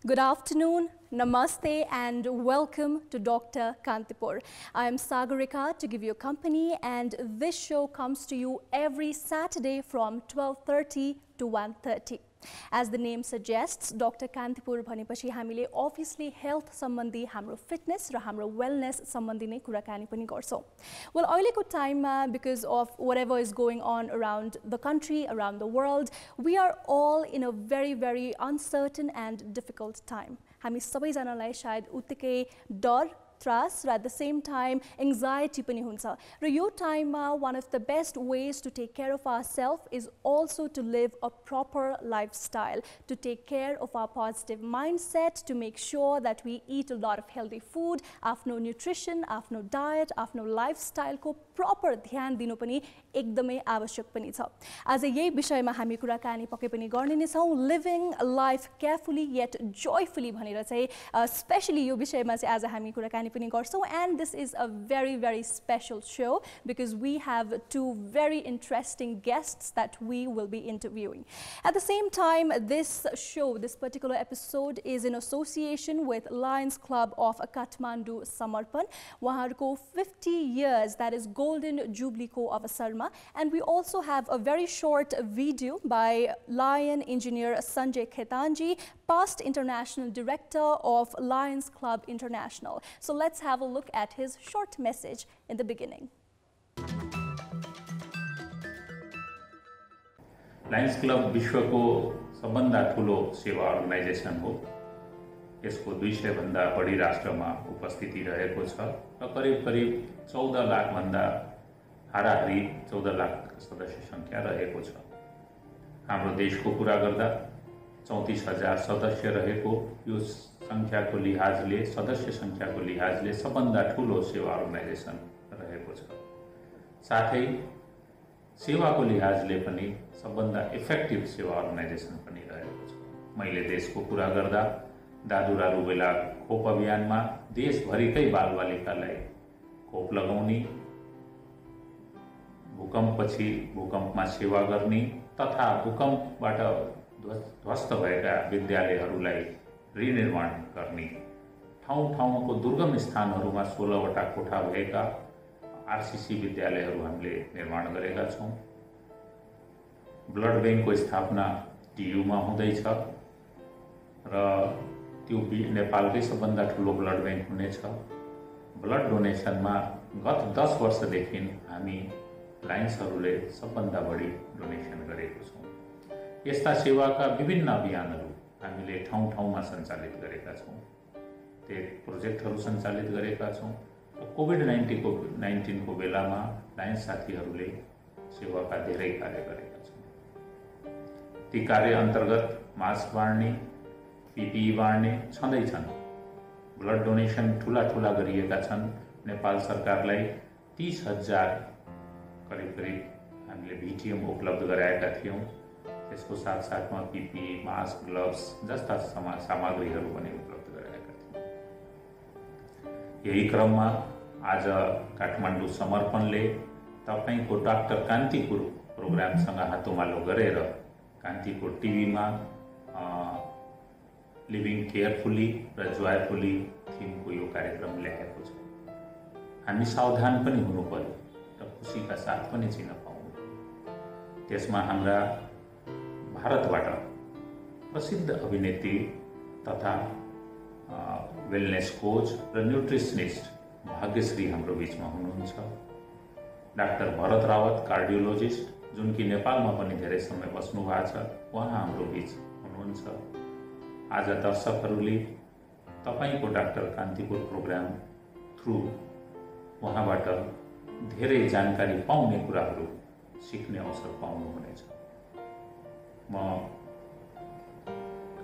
Good afternoon, namaste and welcome to Dr. Kantipur. I am Sagarika to give you company, and this show comes to you every Saturday from 12:30 to 1:30. As the name suggests, Dr. Kantipur भनेपछि हामीले obviously health सम्बन्धी हाम्रो fitness र हाम्रो wellness सम्बन्धी नै कुराकानी पनि गर्छौं. Well, अहिलेको टाइममा because of whatever is going on around the country, around the world, we are all in a very uncertain and difficult time. हामी सबैजनालाई सायद उत्तिकै डर त्रास र at the same time anxiety पनि हुन्छ र यो टाइममा one of the best ways to take care of ourselves is also to live a proper lifestyle, to take care of our positive mindset, to make sure that we eat a lot of healthy food, आफ्नो nutrition, आफ्नो diet, आफ्नो lifestyle को proper ध्यान दिनु पनि एकदमै आवश्यक पनि छ. आज यही विषयमा हामी कुराकानी पक्कै पनि गर्ने नै छौं. Living life carefully yet joyfully भनेर चाहिँ especially यो विषयमा चाहिँ आज हामी कुराकानी पनि गर्छौं, and this is a very special show because we have two very interesting guests that we will be interviewing. At the same time, this show, this particular episode is in association with Lions Club of Kathmandu Samarpan. उहाँहरुको 50 years, that is Golden Jubilee को अवसरमा, and we also have a very short video by Lion engineer Sanjay Khetanji, past international director of Lions Club International. So let's have a look at his short message in the beginning. Lions Club विश्वको सबभन्दा ठूलो सेवा organisation हो. यसको 200 भन्दा बढी राष्ट्रमा उपस्थिति रहेको छ र करिब 14 लाख भन्दा हाराहारी 14 लाख सदस्य संख्या रहेको छ. हाम्रो देशको कुरा गर्दा 34,000 सदस्य रहेको यो संख्याको लिहाजले, सदस्य संख्याको लिहाजले सबभन्दा ठूलो सेवा अर्गनाइजेसन रहेको छ. साथै सेवाको लिहाजले पनि सबभन्दा इफेक्टिभ सेवा अर्गनाइजेसन पनि रहेको छ. मैले देशको कुरा गर्दा दादुरा रुबेला खोप अभियानमा देशभरिकै बालबालिकालाई खोप लगाउने, भूकम्पपछि भूकम्पमा सेवा गर्ने तथा भूकम्पबाट ध्वस्त भएका विद्यालयहरूलाई रिनिर्माण गर्ने, ठाउँ-ठाउँको दुर्गम स्थानहरूमा 16 वटा कोठा भएका आरसीसी विद्यालयहरू हामीले निर्माण गरेका छौं. ब्लड बैंकको स्थापना टियुमा हुँदैछ र त्यो नेपालकै सबभन्दा ठूलो ब्लड बैंक हुनेछ. ब्लड डोनेसनमा गत 10 वर्षदेखि हामी लायन्सहरूले सबभन्दा बढी डोनेसन गरेको छौं. यस्ता सेवाका विभिन्न अभियानहरू हामीले ठाउँ-ठाउँमा सञ्चालित गरेका छौं. त्यो प्रोजेक्टहरू सञ्चालित गरेका छौं. कोभिड-19 को बेलामा लायन्स साथीहरूले सेवाका धेरै कार्य गरेका छन्. ती कार्य अन्तर्गत मास्क बाँड्ने, पीपीई बाँड्ने छँदैछन्. ब्लड डोनेसन ठूला गरिएका छन्. नेपाल सरकारलाई 30,000 करिब हामीले भीटीएम उपलब्ध गराएका थियौं. त्यसको साथसाथमा पीपीई, मास्क, ग्लभ्स जस्ता सामग्रीहरू पनि उपलब्ध गराएका थियौं. यही क्रममा आज काठमाडौँ समर्पणले तपाईको डाक्टर कान्तिपुर प्रोग्रामसँग हातोमालो गरेर कान्तिपुर टिभीमा लिभिङ केयरफुली र जोयफुली थिमको यो कार्यक्रम ल्याएको छ. हामी सावधान पनि हुनु पर्यो र खुशीका साथ पनि चिन्न पाउनु. त्यसमा हाम्रा भारतबाट प्रसिद्ध अभिनेत्री तथा वेलनेस कोच र न्यूट्रिशनिस्ट भाग्यश्री हाम्रो बीचमा हुनुहुन्छ. डाक्टर भरत रावत कार्डियोलोजिस्ट, जुन कि नेपालमा पनि धेरै समय बस्नु भएको छ, उहाँ हाम्रो बीच हुनुहुन्छ. आज दर्शकहरूले तपाईको डाक्टर कान्तिपुर प्रोग्राम थ्रु उहाँबाट धेरै जानकारी पाउने कुराहरू सिक्ने अवसर पाउनुहुनेछ. म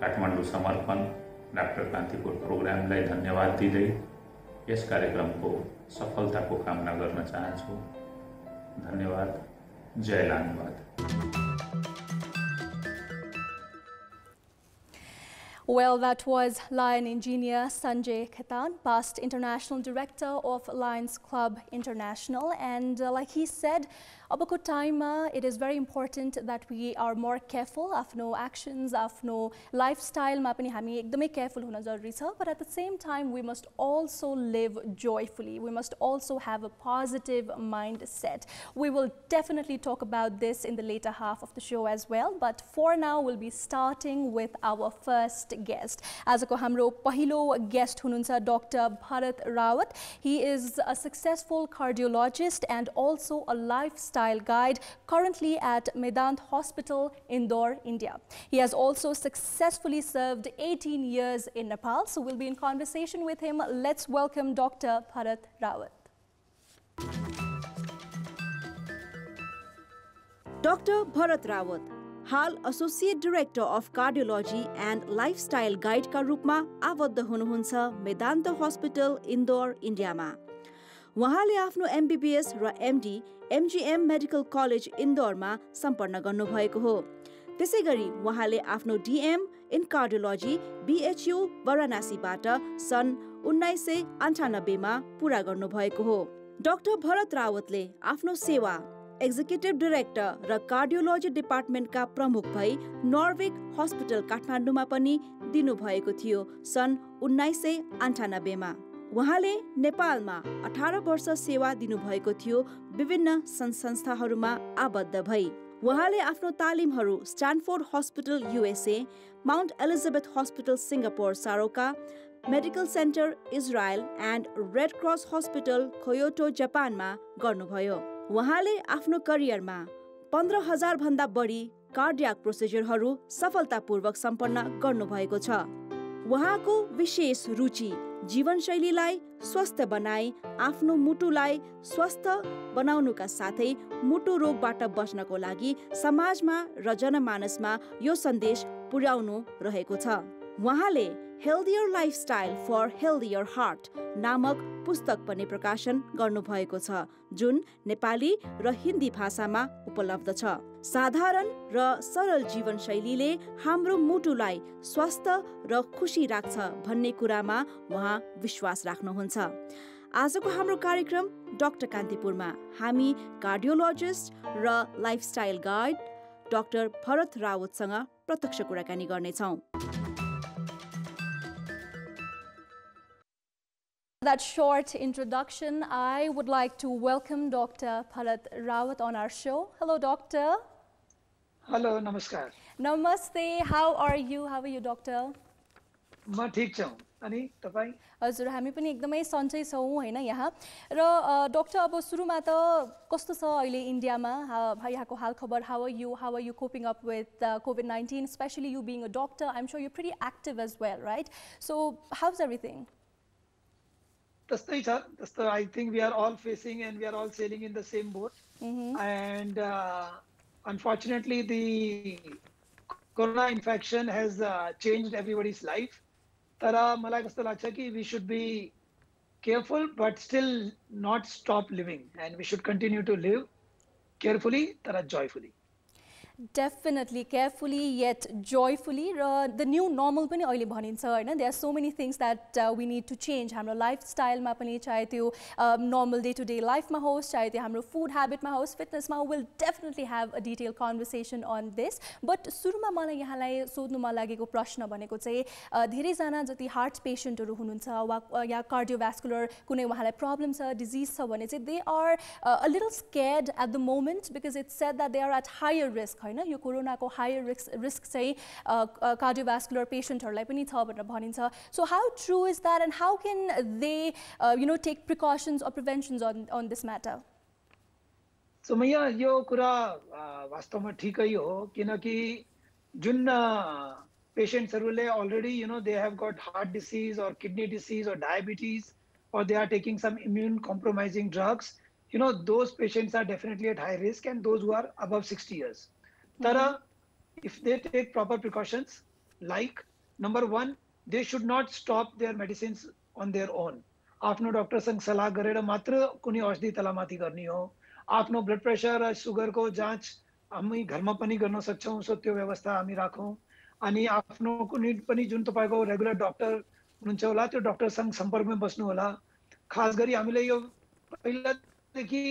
काठमाडौँ समर्पण डाक्टर कान्तिपुर प्रोग्रामलाई धन्यवाद दिँदै यस कार्यक्रमको सफलताको कामना गर्न चाहन्छु. धन्यवाद. जय लालबाद. Well, that was Lion engineer Sanjay Khetan, past international director of Lions Club International, and like he said, अबको टाइममा it is very important that we are more careful आफ्नो actions, आफ्नो lifestyleमा पनि हामी एकदमै careful हुन जरुरी छ, but at the same time we must also live joyfully. We must also have a positive mindset. We will definitely talk about this in the later half of the show as well, but for now we'll be starting with our first guest. आजको हाम्रो पहिलो guest हुनुहुन्छ Dr. Bharat Rawat. He is a successful cardiologist and also a lifestyle guide currently at Medant Hospital, Indore, India. He has also successfully served 18 years in Nepal. So we'll be in conversation with him. Let's welcome Dr. Bharat Rawat. Dr. Bharat Rawat, hall Associate Director of Cardiology and Lifestyle Guide का रूपमा आबद्ध हुनुहुन्छ Medanta hospital Indore इन्डियामा। उहाँले आफ्नो MBBS र MD MGM medical college इन्दोरमा सम्पन्न गर्नुभएको हो। त्यसैगरी उहाँले आफ्नो DM इन कार्डियोलोजी BHU वाराणसीबाट सन् 1998 मा पूरा गर्नुभएको हो। डाक्टर भरत रावतले आफ्नो सेवा एक्जिक्युटिभ डाइरेक्टर र कार्डियोलोजी डिपार्टमेन्टका प्रमुख भई नर्विक हस्पिटल काठमाडौँमा पनि दिनुभएको थियो सन् 1998 मा। उहाँले नेपालमा 18 वर्ष सेवा दिनुभएको थियो विभिन्न संस्थाहरूमा आबद्ध भई। उहाँले आफ्नो तालिमहरू Stanford hospital USA, Mount Elizabeth hospital Singapore Soroka, medical center Israel and Red Cross hospital Kyoto जापानमा गर्नुभयो। उहाँले आफ्नो करियरमा 15,000 भन्दा बढी कार्डियाक प्रोसिजरहरू सफलतापूर्वक सम्पन्न गर्नुभएको छ। उहाँको विशेष रुचि जीवनशैलीलाई स्वस्थ बनाई आफ्नो मुटुलाई स्वस्थ बनाउनुका साथै मुटु रोगबाट बच्नको लागि समाजमा र जनमानसमा यो सन्देश पुर्याउनु रहेको छ। उहाँले हेल्दियर लाइफस्टाइल फर हेल्दियर हार्ट नामक पुस्तक पनि प्रकाशन गर्नुभएको छ, जुन नेपाली र हिन्दी भाषामा उपलब्ध छ। साधारण र सरल जीवनशैलीले हाम्रो मुटुलाई स्वस्थ र खुशी राख्छ भन्ने कुरामा उहाँ विश्वास राख्नुहुन्छ। आजको हाम्रो कार्यक्रम डाक्टर कान्तिपुरमा हामी कार्डियोलोजिस्ट र लाइफस्टाइल गाइड डाक्टर भरत रावतसँग प्रत्यक्ष कुराकानी गर्नेछौँ। That short introduction, I would like to welcome Dr. Bharat Rawat on our show. Hello, Doctor. Hello, namaskar. Namaste. How are you? How are you, Doctor? म ठीक छु। अनि तपाई? हजुर, हामी पनि एकदमै सन्चै छौं हैन यहाँ। र डाक्टर, अब सुरुमा त कस्तो छ अहिले इन्डियामा यहाँको हाल खबर? How are you coping up with COVID-19, especially you being a doctor? I'm sure you're pretty active as well, right? So, how's everything? त्यस्तै छ। त्यस्तो I think we are all facing and we are all sailing in the same boat. And unfortunately the corona infection has changed everybody's life. तर मलाई कस्तो लाग्छ कि we should be careful but still not stop living, and we should continue to live carefully तर joyfully. Definitely, carefully yet joyfully. The new normal पनि अहिले भनिन्छ हैन. There are so many things that we need to change. हाम्रो lifestyle मा पनि, चाहे त्यो normal day to day life मा होस्, चाहे त्यो हाम्रो food habit मा होस्, fitness मा, we'll definitely have a detailed conversation on this. But सुरुमा मलाई यहाँलाई सोध्नुमा लागेको प्रश्न भनेको चाहिँ धेरै जना जति heart patientहरु हुनुहुन्छ वा या cardiovascular कुनै उहाँलाई problem छ, disease छ भने चाहिँ they are a little scared at the moment because it's said that they are at higher risk. यो कोरोनाको हायर रिस्क चाहिँ कार्डियोभास्कुलर पेशेन्टहरुलाई पनि छ भनेर भनिन्छ. So how true is that, and how can they take precautions or preventions on this matter? So मैया यो कुरा वास्तवमा ठिकै हो, किनकि जुन पेशेन्ट्सहरुले already they have got heart disease or kidney disease or diabetes, or they are taking some immune compromising drugs, those patients are definitely at high risk, and those who are above 60 years. Tara, if they take proper precautions, like number one, they should not stop their medicines on their own. आफ्नो डॉक्टरसँग सल्लाह गरेर मात्र कुनै औषधि तलामाथि गर्ने हो. आफ्नो blood pressure र सुगरको जाँच हामी घरमा पनि गर्न सक्छौं, सो त्यो व्यवस्था हामी राखौं. अनि आफ्नो कुनै पनि जुन तपाईको रेगुलर डाक्टर हुनुहुन्छ होला त्यो डाक्टरसँग सम्पर्कमा बस्नु होला. खास गरी हामीले यो पहिलादेखि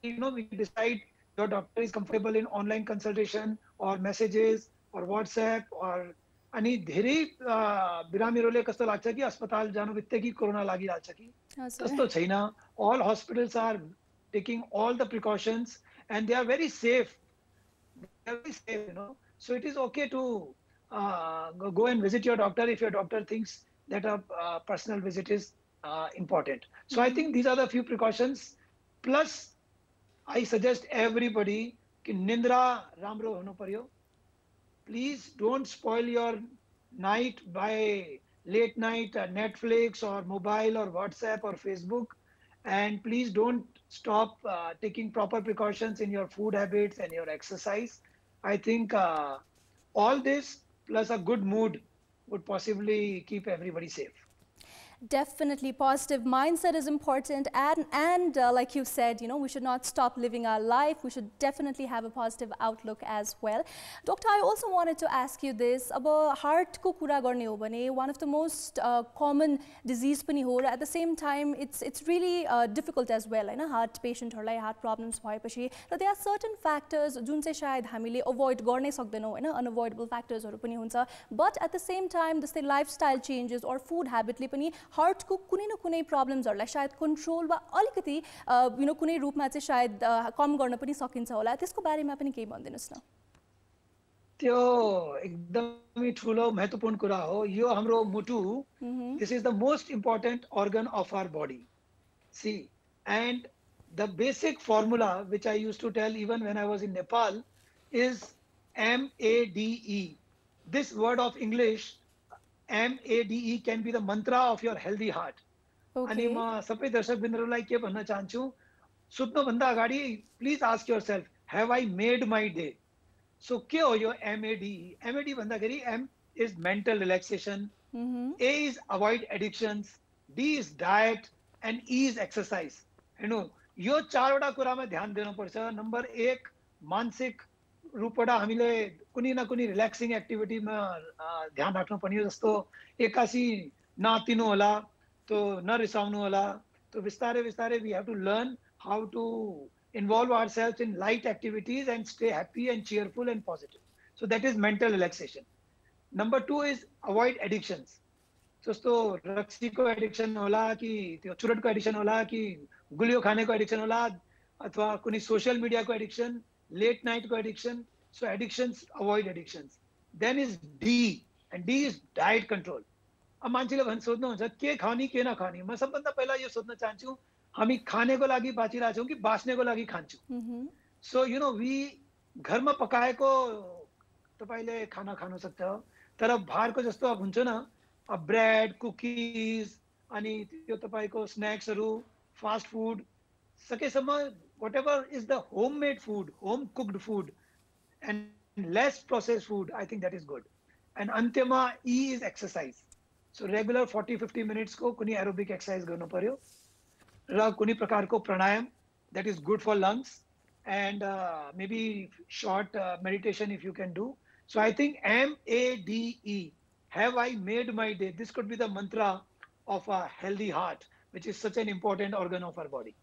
we decide your doctor is comfortable in online consultation or messages or WhatsApp or अनि धेरै बिरामीहरूले कस्तो लाग्छ कि अस्पताल जानु बित्तिकै कोरोना लागिहाल्छ कि त्यस्तो छैन all hospitals are taking all the precautions and they are very safe, you know, so it is okay to go and visit your doctor if your doctor thinks that a personal visit is important. So I think these are the few precautions. Plus I suggest everybody कि निन्द्रा राम्रो हुनु पर्यो. Please don't spoil your night by late night Netflix or mobile or WhatsApp or Facebook. And please don't stop taking proper precautions in your food habits and your exercise. I think all this plus a good mood would possibly keep everybody safe. Definitely, positive mindset is important, and like you said, you know, we should not stop living our life. We should definitely have a positive outlook as well. Doctor, I also wanted to ask you this about heart ko kura garne ho bhane, one of the most common disease pani ho, at the same time it's really difficult as well, Hahn, heart patient हरुलाई heart problems भएपछि र there are certain factors जुन चाहिँ सायद हामीले avoid गर्नै सक्दैनौं, हैन, unavoidable factors हरु पनि हुन्छ, but at the same time जस्तै lifestyle changes or food habit ले पनि heart को कुनै न कुनै problems हरुलाई सायद control वा अलिकति you know कुनै रूपमा चाहिँ सायद कम गर्न पनि सकिन्छ होला. त्यसको बारेमा पनि केही भनिदिनुस् न. त्यो एकदमै ठूलो महत्त्वपूर्ण कुरा हो. यो हाम्रो मुटु, this is the most important organ of our body. See, and the basic formula which I used to tell even when I was in Nepal is MADE. This word of English MADE can be the mantra of your healthy heart. अनि म सबै दर्शकबिन्दुहरूलाई के भन्न चाहन्छु, सुत्नु भन्दा अगाडि please ask yourself, have I made my day? So के हो यो MADE? MADE भन्दाखेरि M is mental relaxation, A is avoid addictions, D is diet and E is exercise. हेर्नु, यो चारवटा कुरामा ध्यान दिनुपर्छ. नम्बर 1 मानसिक रूपबाट हामीले कुनै न कुनै रिल्याक्सिङ एक्टिभिटीमा ध्यान राख्नुपर्ने हो. जस्तो एक्कासी नतिनु होला, तो नरिसाउनु होला, तो बिस्तारै बिस्तारै we have to learn how to involve ourselves in light activities and stay happy and cheerful and positive. So that is mental relaxation. Number 2 is avoid addictions. जस्तो रक्सीको एडिक्सन होला कि त्यो चुरटको एडिक्सन होला कि गुलियो खानेको एडिक्सन होला अथवा कुनै सोशल मिडियाको एडिक्सन, late night को addiction. So addictions, avoid addictions. Then is D, and D is diet control. अब मान्छेले भन्छ सोध्नु हुन्छ के खानी के नखानी. म सबभन्दा पहिला यो सोध्न चाहन्छु, हामी खानेको लागि बाँचिरहेका छौं कि बाँच्नेको लागि खान्छौं. So you know, we घरमा पकाएको तपाईले खाना खानु सक्छ, तर बाहिरको जस्तो अब हुन्छ न, ब्रेड, कुकीज अनि त्यो तपाईको स्नैक्सहरु, फास्ट फूड, सकेसम्म whatever is the homemade food, home cooked food and less processed food, I think that is good. And antyama E is exercise. So regular 40-50 minutes ko kuni aerobic exercise garnu paryo ra kuni prakar ko pranayam, that is good for lungs, and maybe short meditation if you can do. So I think MADE, have I made my day? This could be the mantra of a healthy heart, which is such an important organ of our body.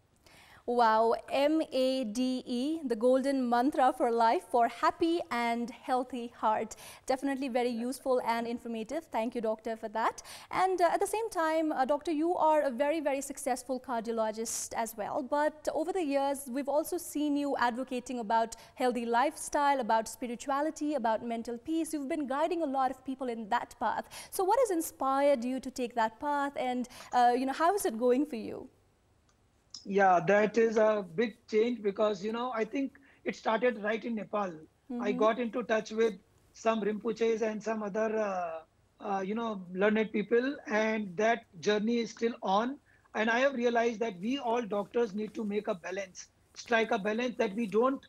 Wow, MADE, the golden mantra for life for happy and healthy heart. Definitely very useful and informative. Thank you, Doctor, for that. And at the same time, Doctor, you are a very, very successful cardiologist as well. But over the years, we've also seen you advocating about healthy lifestyle, about spirituality, about mental peace. You've been guiding a lot of people in that path. So what has inspired you to take that path, and you know, how is it going for you? Yeah, that is a big change because, you know, I think it started right in Nepal. I got into touch with some Rinpoches and some other, you know, learned people, and that journey is still on. And I have realized that we all doctors need to make a balance, strike a balance that we don't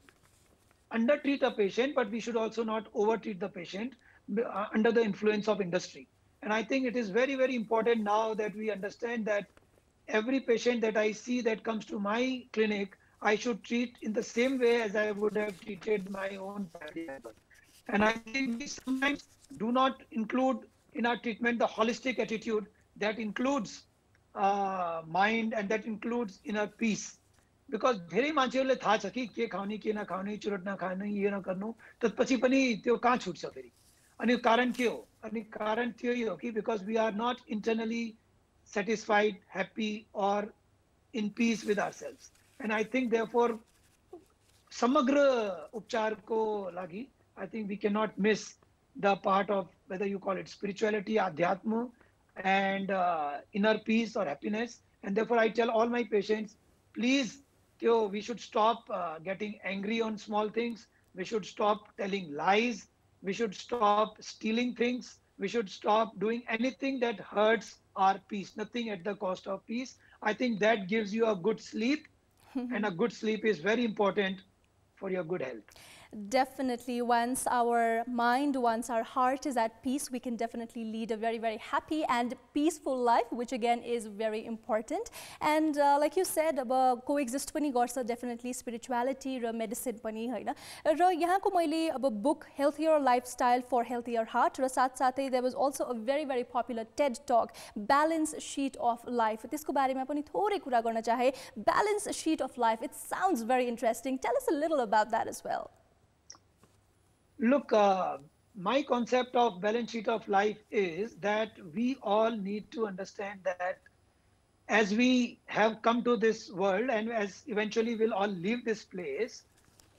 undertreat a patient, but we should also not overtreat the patient under the influence of industry. And I think it is very, very important now that we understand that every patient that I see that comes to my clinic, I should treat in the same way as I would have treated my own family member. And I think we sometimes do not include in our treatment the holistic attitude that includes mind and that includes inner peace. Because धेरै मान्छेहरूले थाहा छ कि के खाउने के नखाउने चुरोट नखाने यो नगर्नु त्यसपछि पनि त्यो कहाँ छुट्छ फेरि अनि कारण के हो अनि कारण त्यही हो कि because we are not internally satisfied, happy, or in peace with ourselves. And I think therefore, samagra upchar ko lagi, I think we cannot miss the part of whether you call it spirituality, adhyatma, and inner peace or happiness. And therefore, I tell all my patients, please, we should stop getting angry on small things. We should stop telling lies. We should stop stealing things. We should stop doing anything that hurts our peace, nothing at the cost of peace. I think that gives you a good sleep, and a good sleep is very important for your good health. Definitely, once our mind, once our heart is at peace, we can definitely lead a very, very happy and peaceful life, which again is very important. And like you said, coexist pani garcha definitely spirituality raw medicine पनि हैन र यहाँको मैले अब book Healthier Lifestyle for Healthier Heart र साथसाथै there was also a very, very popular TED Talk Balance Sheet of Life. त्यसको बारेमा पनि थोरै कुरा गर्न चाहे. Balance Sheet of Life, it sounds very interesting. Tell us a little about that as well. Look, my concept of balance sheet of life is that we all need to understand that as we have come to this world and as eventually we'll all leave this place,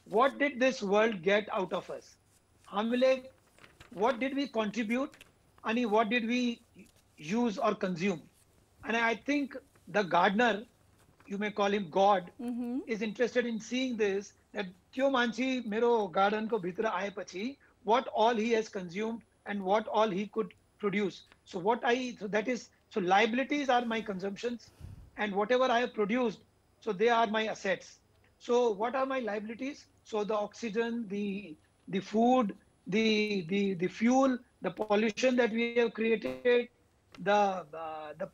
what did this world get out of us? What did we contribute and what did we use or consume? And I think the gardener, you may call him God, is interested in seeing this, that त्यो मान्छे मेरो garden को भित्र आएपछि what all he has consumed and what all he could produce. So liabilities are my consumptions, and whatever I have produced, so they are my assets. So what are my liabilities? So the oxygen, the food, the fuel, the pollution that we have created, the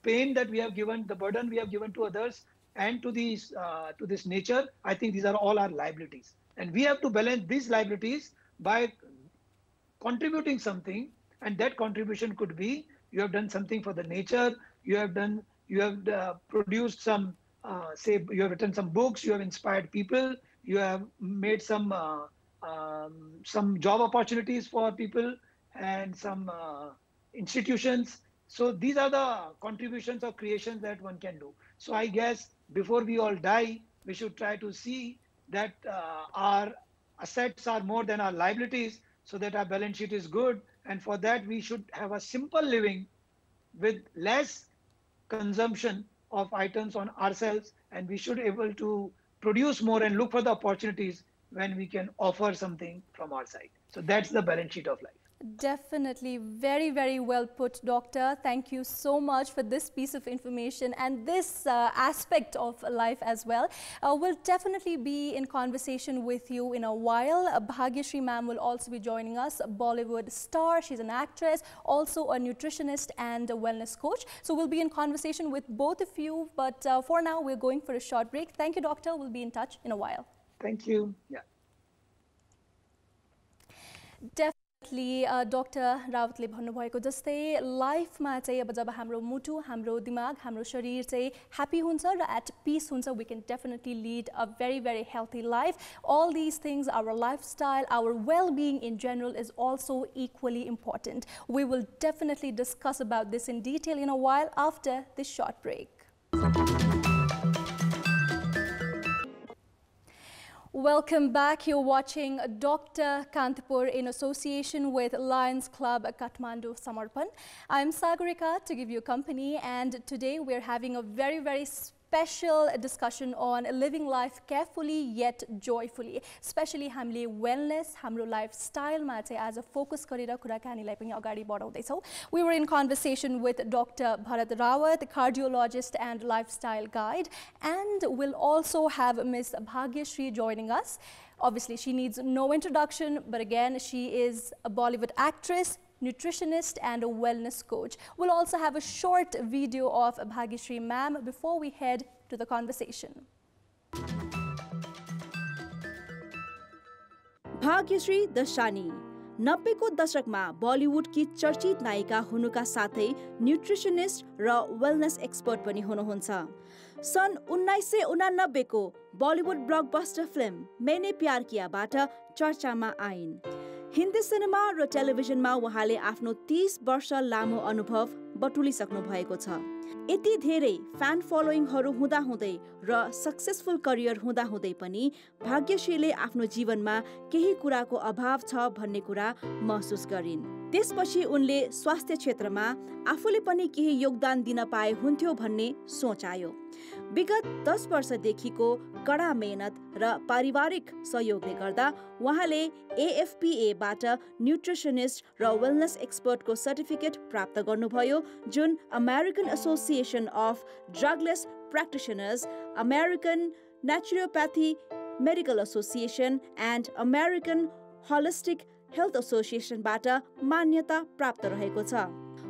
pain that we have given, the burden we have given to others and to this nature. I think these are all our liabilities, and we have to balance these liabilities by contributing something. And that contribution could be you have done something for the nature, you have produced some say you have written some books, you have inspired people, you have made some job opportunities for people and some institutions. So these are the contributions or creations that one can do. So I guess before we all die, we should try to see that our assets are more than our liabilities, so that our balance sheet is good. And for that, we should have a simple living with less consumption of items on ourselves, and we should be able to produce more and look for the opportunities when we can offer something from our side. So that's the balance sheet of life. Definitely. Very, very well put, Doctor. Thank you so much for this piece of information and this aspect of life as well. We'll definitely be in conversation with you in a while. Bhagyashree ma'am will also be joining us, a Bollywood star. She's an actress, also a nutritionist and a wellness coach. So we'll be in conversation with both of you. But for now, we're going for a short break. Thank you, Doctor. We'll be in touch in a while. Thank you. Yeah. Dr. Rawatले भन्नुभएको जस्तै लाइफमा चाहिँ अब जब हाम्रो मुटु, हाम्रो दिमाग, हाम्रो शरीर चाहिँ ह्याप्पी हुन्छ र एट पिस हुन्छ, we can definitely lead a very, very healthy life. All these things, our lifestyle, our well-being in general is also equally important. We will definitely discuss about this in detail in a while after this short break. Welcome back. You're watching Dr. Kantipur in association with Lions Club Kathmandu Samarpan. I'm Sagarika to give you company, and today we're having a very, very special discussion on living life carefully yet joyfully. Especially हामीले wellness, हाम्रो lifestyle मा चाहिँ as a focus गरेर कुराकानीलाई पनि अगाडि बढाउँदैछौँ. We were in conversation with Dr. Bharat Rawat, cardiologist and lifestyle guide, and we'll also have Miss Bhagyashree joining us. Obviously, she needs no introduction, but again, she is a Bollywood actress, nutritionist and a wellness coach. We'll also have a short video of Bhagyashree ma'am before we head to the conversation. Bhagyashree Dashani, 90को दशकमा बलिउडकी चर्चित नायिका हुनुका साथै nutritionist र wellness expert पनि हुनुहुन्छ। सन् 1989 को बलिउड ब्लकबस्टर फिल्म मैंने प्यार कियाबाट चर्चामा आइन्। हिन्दी सिनेमा र टेलिभिजनमा उहाँले आफ्नो 30 वर्ष लामो अनुभव बटुलिसक्नु भएको छ। यति धेरै फ्यान फलोइङहरू हुँदाहुँदै र सक्सेसफुल करियर हुँदाहुँदै पनि भाग्यश्रीले आफ्नो जीवनमा केही कुराको अभाव छ भन्ने कुरा महसुस गरिन्। त्यसपछि उनले स्वास्थ्य क्षेत्रमा आफूले पनि केही योगदान दिन पाए हुन्थ्यो भन्ने सोच आयो। विगत 10 वर्षदेखिको कडा मेहनत र पारिवारिक सहयोगले गर्दा उहाँले AFPA-बाट न्युट्रिसनिस्ट र वेलनेस एक्सपर्टको सर्टिफिकेट प्राप्त गर्नुभयो, जुन American Association of Drugless practitioners, American naturopathy medical association and American holistic health एसोसिएसनबाट मान्यता प्राप्त रहेको छ।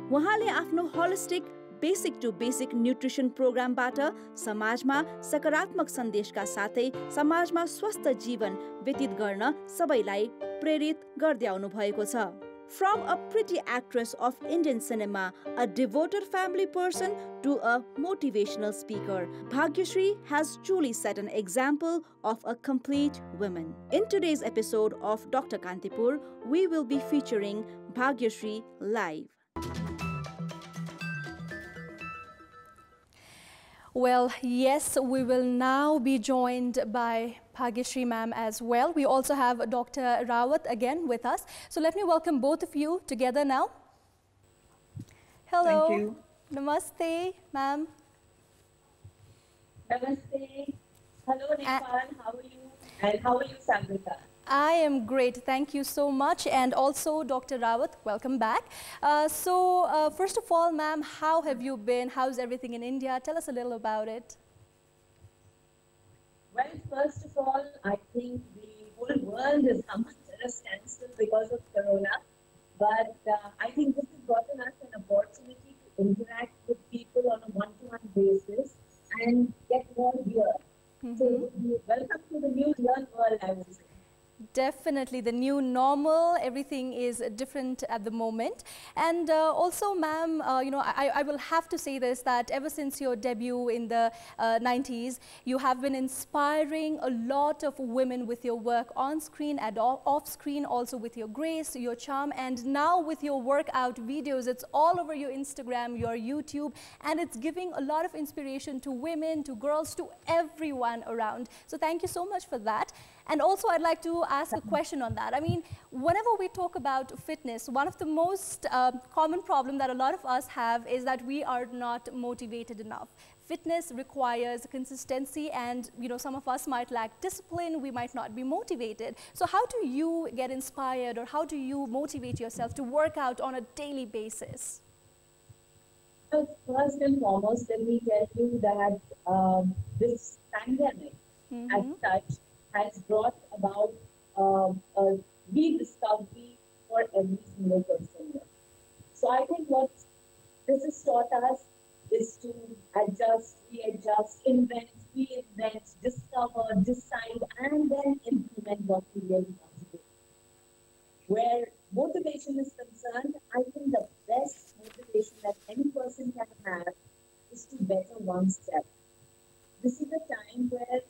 उहाँले आफ्नो holistic basic to basic nutrition प्रोग्रामबाट समाजमा सकारात्मक सन्देशका साथै समाजमा स्वस्थ जीवन व्यतीत गर्न सबैलाई प्रेरित गर्दै आउनु भएको छ। From a pretty actress of Indian cinema, a devoted family person, to a motivational speaker, Bhagyashree has truly set an example of a complete woman. In today's episode of Dr. Kantipur, we will be featuring Bhagyashree live. Well, yes, we will now be joined by Bhagyashree ma'am as well. We also have Dr. Rawat again with us. So let me welcome both of you together now. Hello. Thank you. Namaste, ma'am. Namaste. Hello, Nepal. How are you? And how are you, Sagrika? I am great. Thank you so much. And also, Dr. Rawat, welcome back. First of all, ma'am, how have you been? How's everything in India? Tell us a little about it. Well, first of all, I think the whole world is somewhat at a standstill because of Corona. But I think this has gotten us an opportunity to interact with people on a one-to-one basis and get more here. So, welcome to the new real world, I would say. Definitely the new normal. Everything is different at the moment. And also, ma'am, I will have to say this, that ever since your debut in the 90s, you have been inspiring a lot of women with your work on screen and off screen, also with your grace, your charm, and now with your workout videos. It's all over your Instagram, your YouTube, and it's giving a lot of inspiration to women, to girls, to everyone around. So thank you so much for that. And also, I'd like to ask a question on that. I mean, whenever we talk about fitness, one of the most common problem that a lot of us have is that we are not motivated enough. Fitness requires consistency, and some of us might lack discipline, we might not be motivated. So how do you get inspired, or how do you motivate yourself to work out on a daily basis? Well, first and foremost, let me tell you that this pandemic as such has brought about a rediscovery for every single person here. So I think what this has taught us is to adjust, readjust, invent, reinvent, discover, decide, and then implement what we really want to do. Where motivation is concerned, I think the best motivation that any person can have is to better oneself. This is a time where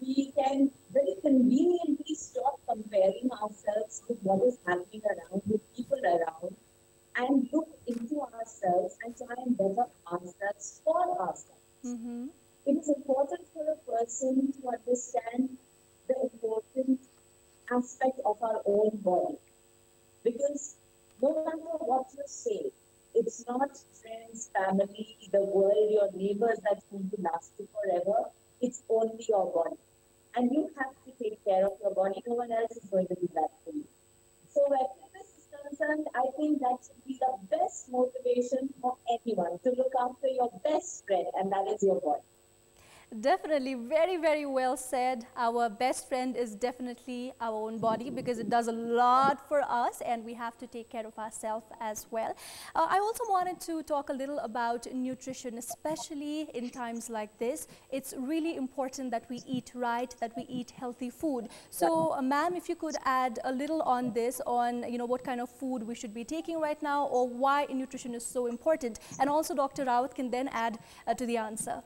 we can very conveniently stop comparing ourselves with what is happening around, with people around, and look into ourselves and try and better ourselves for ourselves. It is important for a person to understand the important aspect of our own body. Because no matter what you say, it's not friends, family, the world, your neighbors that's going to last you forever. It's only your body. And you have to take care of your body. No one else is going to do that for you. So where fitness is concerned, I think that should be the best motivation for anyone, to look after your best friend, and that is your body. Definitely, very, very well said. Our best friend is definitely our own body because it does a lot for us and we have to take care of ourselves as well. I also wanted to talk a little about nutrition, especially in times like this. It's really important that we eat right, that we eat healthy food. So, ma'am, if you could add a little on this, on what kind of food we should be taking right now or why nutrition is so important. And also Dr. Rawat can then add to the answer.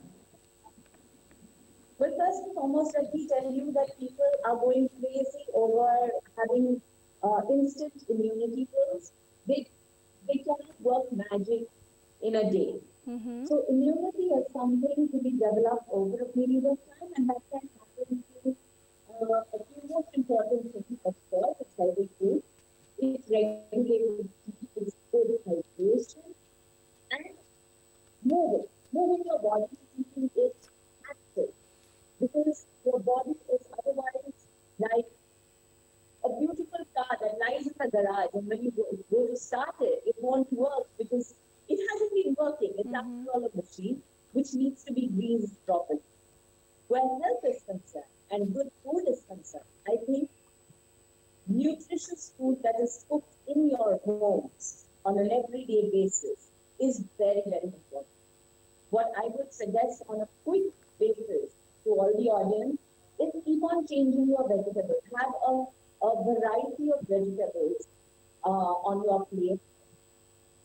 Well, first and foremost, let me tell you that people are going crazy over having instant immunity pills. They cannot work magic in a day. So immunity is something to be developed over a period of time, and that can happen through a few most important things. Of course, it's healthy food, it's regulated, it's good hydration, and moving your body, keeping it active. Because your body is otherwise like a beautiful car that lies in the garage, and when you go to start it, it won't work because it hasn't been working. It's after all a machine which needs to be greased properly. Where health is concerned and good food is concerned, I think nutritious food that is cooked in your homes on an everyday basis is very, very important. What I would suggest on a quick basis to all the audience is keep on changing your vegetables. Have a variety of vegetables on your plate.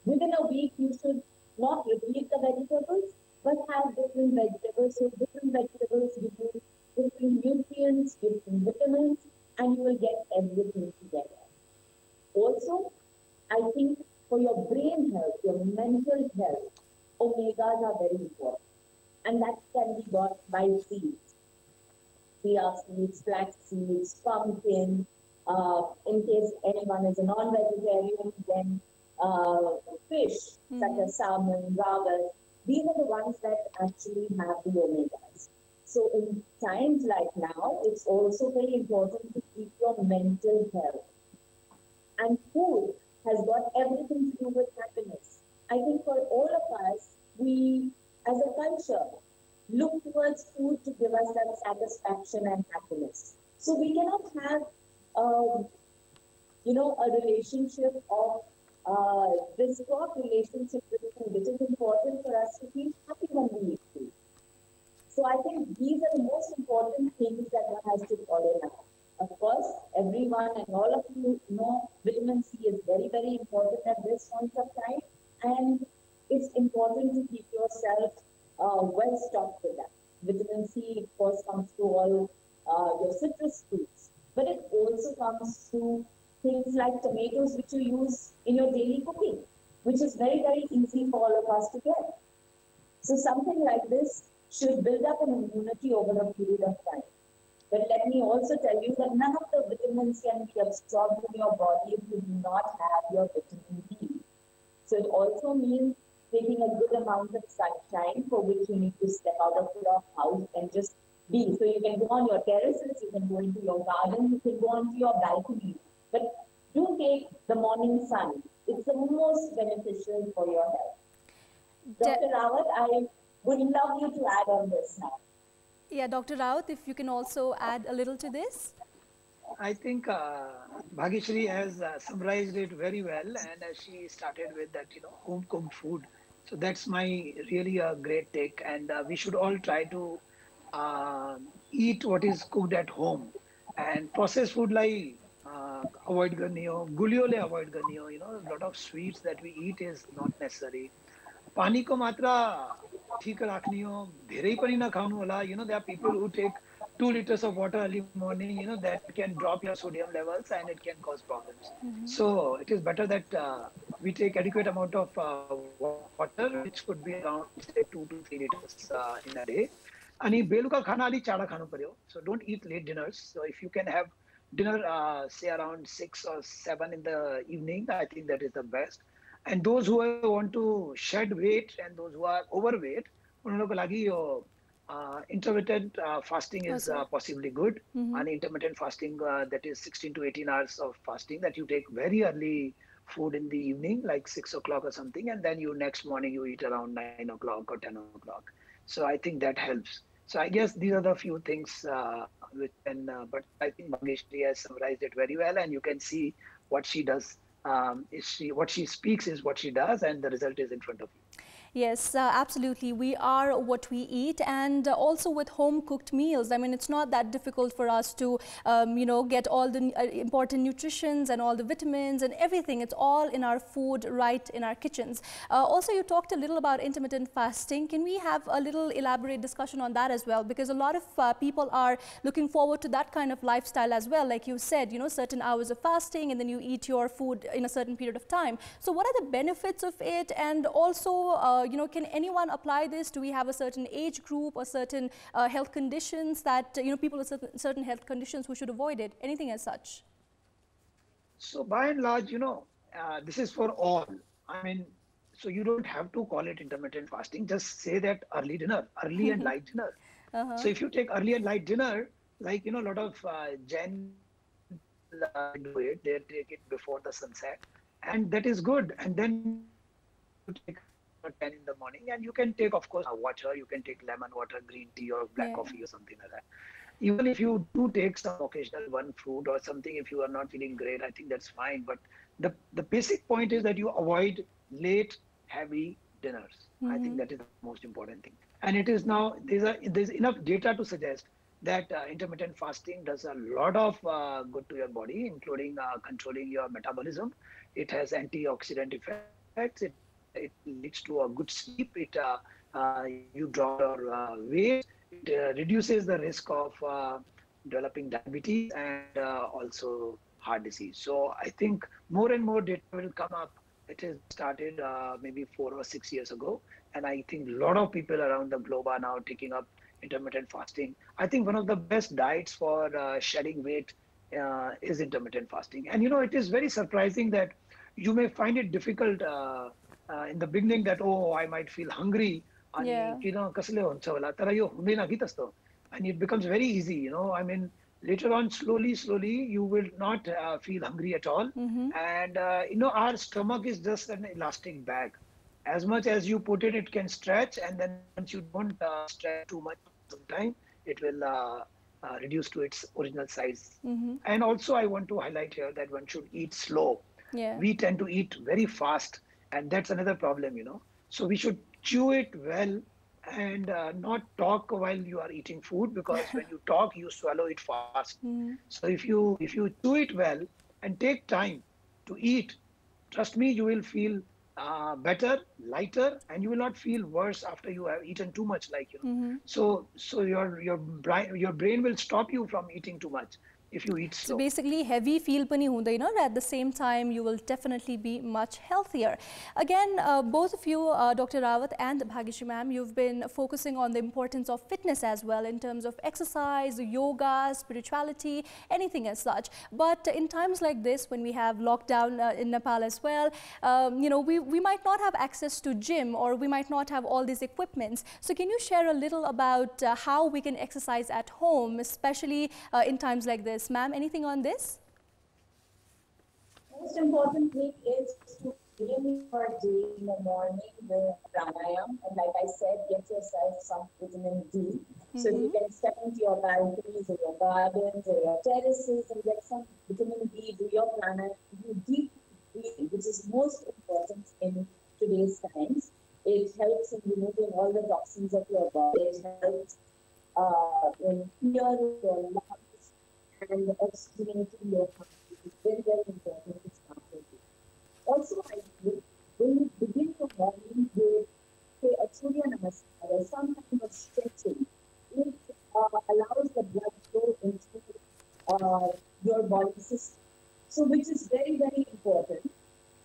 Within a week, you should not repeat the vegetables, but have different vegetables. So different vegetables give you different nutrients, different vitamins, and you will get everything together. Also, I think for your brain health, your mental health, omegas are very important. And that can be got by seeds. Chia seeds, flax seeds, pumpkin. In case anyone is a non-vegetarian, then fish, such as salmon, ragas. These are the ones that actually have the omegas. So in times like now, it's also very important to keep your mental health. And food has got everything to do with happiness. I think for all of us, we, as a culture, look towards food to give us that satisfaction and happiness. So we cannot have, a relationship of this fraught relationship with food. It is important for us to feel happy when we eat food. So I think these are the most important things that one has to follow now. Of course, everyone and all of you know vitamin C is very, very important at this point of time. And it's important to keep yourself well stocked with that. Vitamin C, of course, comes to all your citrus fruits, but it also comes to things like tomatoes, which you use in your daily cooking, which is very, very easy for all of us to get. So something like this should build up an immunity over a period of time. But let me also tell you that none of the vitamins can be absorbed in your body if you do not have your vitamin D. So it also means taking a good amount of sunshine, for which you need to step out of your house and just be. So you can go on your terraces, you can go into your garden, you can go onto your balcony. But do take the morning sun. It's the most beneficial for your health. Dr. Rawat, I would love you to add on this now. Yeah, Dr. Rawat, if you can also add a little to this. I think Bhagyashree has summarized it very well, and as she started with that, home cooked food. So that's my really a great take, and we should all try to eat what is cooked at home, and processed food like avoid करनी हो, गुलियोले avoid करनी हो. A lot of sweets that we eat is not necessary. पानी को मात्रा ठीक राख्नी हो, धेरै पनि नखानु होला. There are people who take 2 liters of water early morning, that can drop your sodium levels and it can cause problems. So it is better that we take adequate amount of water, which could be around, say, 2 to 3 liters in a day. अनि बेलुका खाना अलि चाँडो खानु पर्यो. So don't eat late dinners. So if you can have dinner, say around 6 or 7 in the evening, I think that is the best. And those who want to shed weight and those who are overweight, उनीहरुको लागि यो intermittent fasting is possibly good. And intermittent fasting, that is 16 to 18 hours of fasting that you take very early food in the evening, like 6 o'clock or something, and then you next morning you eat around 9 o'clock or 10 o'clock. So I think that helps. So I guess these are the few things which can, but I think Bhagyashree has summarized it very well, and you can see what she does. What she speaks is what she does, and the result is in front of you. Yes, absolutely. We are what we eat, and also with home cooked meals. I mean, it's not that difficult for us to, get all the important nutritions and all the vitamins and everything. It's all in our food, right in our kitchens. Also, you talked a little about intermittent fasting. Can we have a little elaborate discussion on that as well? Because a lot of people are looking forward to that kind of lifestyle as well. Like you said, certain hours of fasting, and then you eat your food in a certain period of time. So what are the benefits of it? And also, can anyone apply this? Do we have a certain age group or certain health conditions that, people with certain health conditions who should avoid it? Anything as such? So by and large, this is for all. I mean, so you don't have to call it intermittent fasting. Just say that early dinner, early and light dinner. So if you take early and light dinner, like, a lot of Jain do it, they take it before the sunset, and that is good. And then you take 10 in the morning, and you can take, of course, water. You can take lemon water, green tea, or black coffee, or something like that. Even if you do take some occasional one fruit or something, if you are not feeling great, I think that's fine. But the basic point is that you avoid late, heavy dinners. I think that is the most important thing. And it is now, there's enough data to suggest that intermittent fasting does a lot of good to your body, including controlling your metabolism. It has antioxidant effects. It leads to a good sleep. You draw your weight. It reduces the risk of developing diabetes and also heart disease. So I think more and more data will come up. It has started maybe 4 or 6 years ago, and I think a lot of people around the globe are now taking up intermittent fasting. I think one of the best diets for shedding weight is intermittent fasting. And it is very surprising that you may find it difficult in the beginning that, I might feel hungry. And it becomes very easy, I mean, later on, slowly, you will not feel hungry at all. And, our stomach is just an elastic bag. As much as you put it, it can stretch. And then once you don't stretch too much sometime, it will reduce to its original size. And also, I want to highlight here that one should eat slow. We tend to eat very fast. And that's another problem, So we should chew it well and not talk while you are eating food, because when you talk, you swallow it fast. So if you chew it well and take time to eat, trust me, you will feel better, lighter, and you will not feel worse after you have eaten too much. So your brain will stop you from eating too much if you eat slow. So basically, heavy feel pani hundaina, at the same time, you will definitely be much healthier. Again, both of you, Dr. Rawat and Bhagyashree ma'am, you've been focusing on the importance of fitness as well in terms of exercise, yoga, spirituality, anything as such. But in times like this, when we have lockdown in Nepal as well, we might not have access to gym, or we might not have all these equipments. So can you share a little about how we can exercise at home, especially in times like this? Ma'am, anything on this? Most important thing is to begin your day in the morning with pranayam, and like I said, get yourself some vitamin D. So you can step into your balconies or your gardens or your terraces and get some vitamin D, do your pranayam, do deep breathing, which is most important in today's times. It helps in removing all the toxins of your body. It helps in clearing your lungs and oxygenating your heart, which is very, very important to start with. Also, I think when you begin your morning with, say, a Surya Namaskar or some kind of stretching, it allows the blood flow into your body system. So, which is very, very important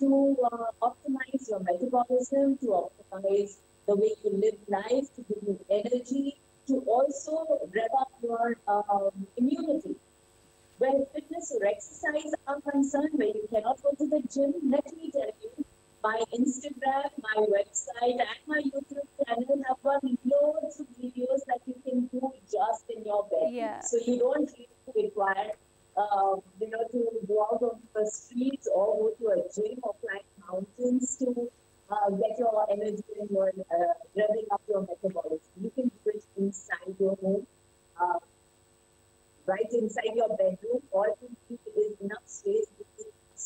to optimize your metabolism, to optimize the way you live life, to give you energy, to also rev up your immunity. Where fitness or exercise are concerned, where you cannot go to the gym, let me tell you, my Instagram, my website, and my YouTube channel have got loads of videos that you can do just in your bed. So you don't really require, to go out on the streets or go to a gym or climb mountains to get your energy and your revving up your metabolism. You can do it inside your inside your bedroom, all you need is enough space.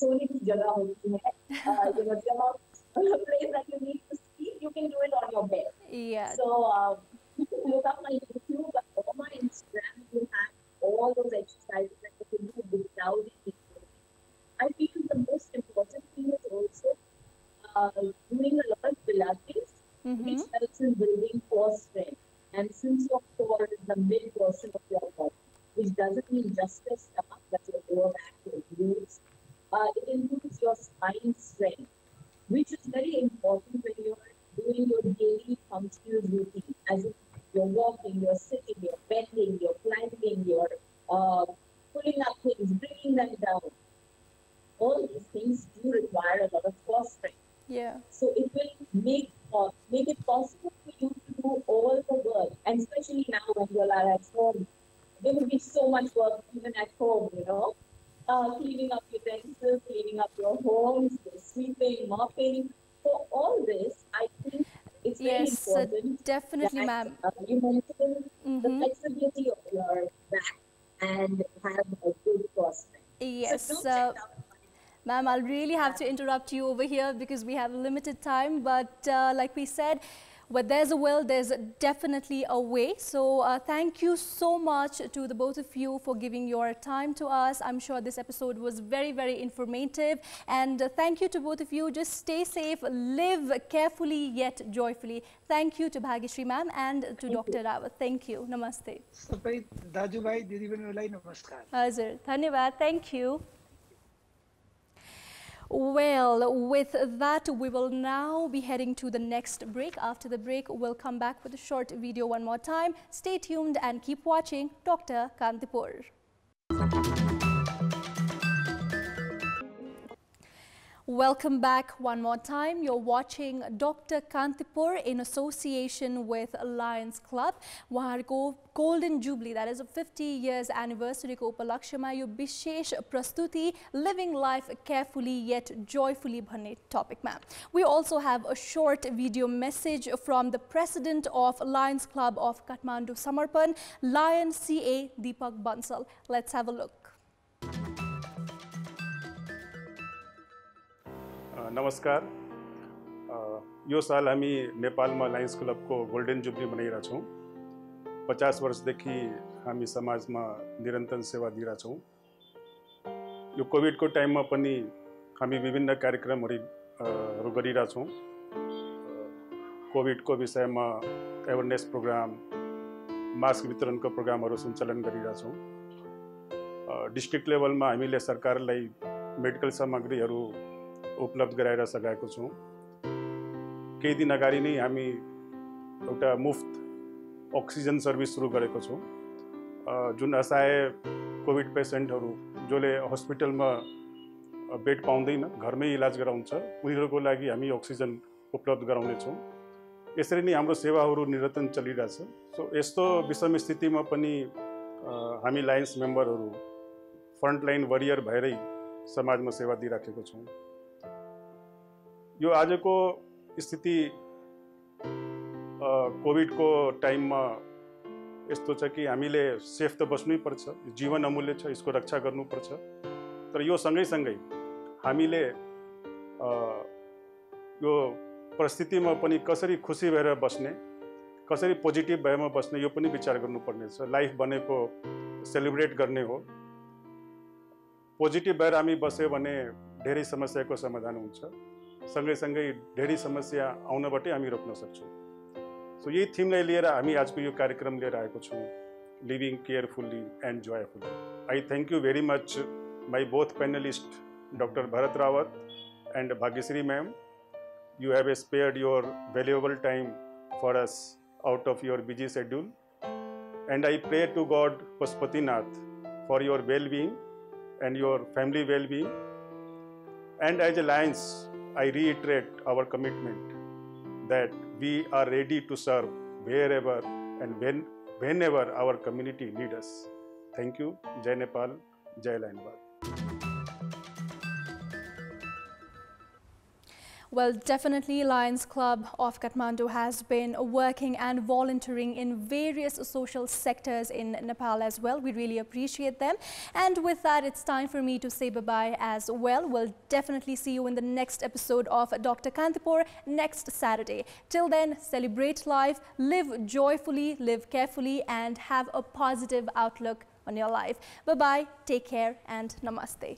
Sony ki jagah hoti hai. You know, the amount of place that you need to sleep, you can do it on your bed. Yeah. So you can look up my YouTube or my Instagram. You have all those exercises that you can do without it. I feel the most important thing is also doing a lot of Pilates, which helps in building core strength. And since your core is the mid portion of your body, which doesn't mean just your stomach, but your lower back, your glutes, it includes your spine strength, which is very important when you're doing your daily functional routine. As if you're walking, you're sitting, you're bending, you're climbing, you're pulling up things, bringing them down. All these things do require a lot of core strength. Yeah. So it will make it possible for you to do all the work, and especially now when you are at home, there will be so much work even at home, you know, cleaning up utensils, cleaning up your homes, sweeping, mopping. For all this, I think it's very important. Definitely, ma'am. You mentioned the flexibility of your back and have a good core strength. Yes. So check out. Ma'am, I'll really have to interrupt you over here because we have limited time. But like we said, where there's a will, there's definitely a way. So thank you so much to the both of you for giving your time to us. I'm sure this episode was very, very informative. And thank you to both of you. Just stay safe, live carefully yet joyfully. Thank you to Bhagyashree ma'am and to Dr. Rawat. Thank you. Namaste. Sabai दाजु भाइ दिदीबहिनीलाई नमस्कार. Hazir. Dhanyavad. Thank you. Well, with that, we will now be heading to the next break. After the break, we'll come back with a short video one more time. Stay tuned and keep watching Dr. Kantipur. Welcome back one more time. You're watching Dr. Kantipur in association with Lions Club. Waharko Golden Jubilee, that is a 50 years anniversary ko upalakshama yo bishesh prastuti, living life carefully yet joyfully bhanne topic ma. We also have a short video message from the president of Lions Club of Kathmandu Samarpan, Lion CA Deepak Bansal. Let's have a look. नमस्कार यो साल हामी नेपालमा Lions क्लबको golden jubilee मनाइरहेका छौं 50 वर्षदेखि हामी समाजमा निरन्तर सेवा दिइरहेका छौं यो कोभिडको टाइममा पनि हामी विभिन्न कार्यक्रमहरु गरिरहेका छौं कोभिडको विषयमा अवेयरनेस प्रोग्राम मास्क वितरणको प्रोग्रामहरु सञ्चालन गरिरहेका छौं डिस्ट्रिक्ट लेभलमा हामीले सरकारलाई मेडिकल सामग्रीहरु उपलब्ध गराएर सकेको छौं केही दिन अगाडि नै हामी एउटा मुफ्त अक्सिजन सर्भिस सुरु गरेको छौं जुन असहाय कोभिड पेशेन्टहरु जसले हस्पिटलमा बेड पाउँदैन घरमै इलाज गराउँछ उनीहरुको लागि हामी अक्सिजन उपलब्ध गराउने छौं यसरी नै हाम्रो सेवाहरु निरन्तर चलिरहेछ सो यस्तो विषम स्थितिमा पनि हामी लायन्स मेम्बरहरु फ्रन्टलाइन वरियर भएरै समाजमा सेवा दिइराखेको छौं यो आजको स्थिति कोभिड को टाइममा यस्तो छ कि हामीले सेफ त बस्नै पर्छ जीवन अमूल्य छ यसको रक्षा गर्नु पर्छ तर यो सँगै सँगै हामीले यो परिस्थितिमा पनि कसरी खुशी भएर बस्ने कसरी पोजिटिभ भएमा बस्ने यो पनि विचार गर्नुपर्ने छ लाइफ बनेको सेलिब्रेट गर्ने हो पोजिटिभ भएर हामी बस्यो भने धेरै समस्याको समाधान हुन्छ सँगै सँगै धेरै समस्या आउनबाटै हामी रोक्न सक्छौं सो यही थीमलाई लिएर हामी आजको यो कार्यक्रम लिएर आएको छौं living carefully and joyfully I thank you very much my both panelist doctor Bharat Rawat and Bhagyashree ma'am you have spared your valuable time for us out of your busy schedule and I pray to God Pashupatinath for your well-being and your family well-being and as a Lions I reiterate our commitment that we are ready to serve wherever and whenever our community needs us. Thank you. Jai Nepal. Jai Lion. Well, definitely Lions Club of Kathmandu has been working and volunteering in various social sectors in Nepal as well. We really appreciate them. And with that, it's time for me to say bye-bye as well. We'll definitely see you in the next episode of Dr. Kantipur next Saturday. Till then, celebrate life, live joyfully, live carefully, and have a positive outlook on your life. Bye-bye, take care, and namaste.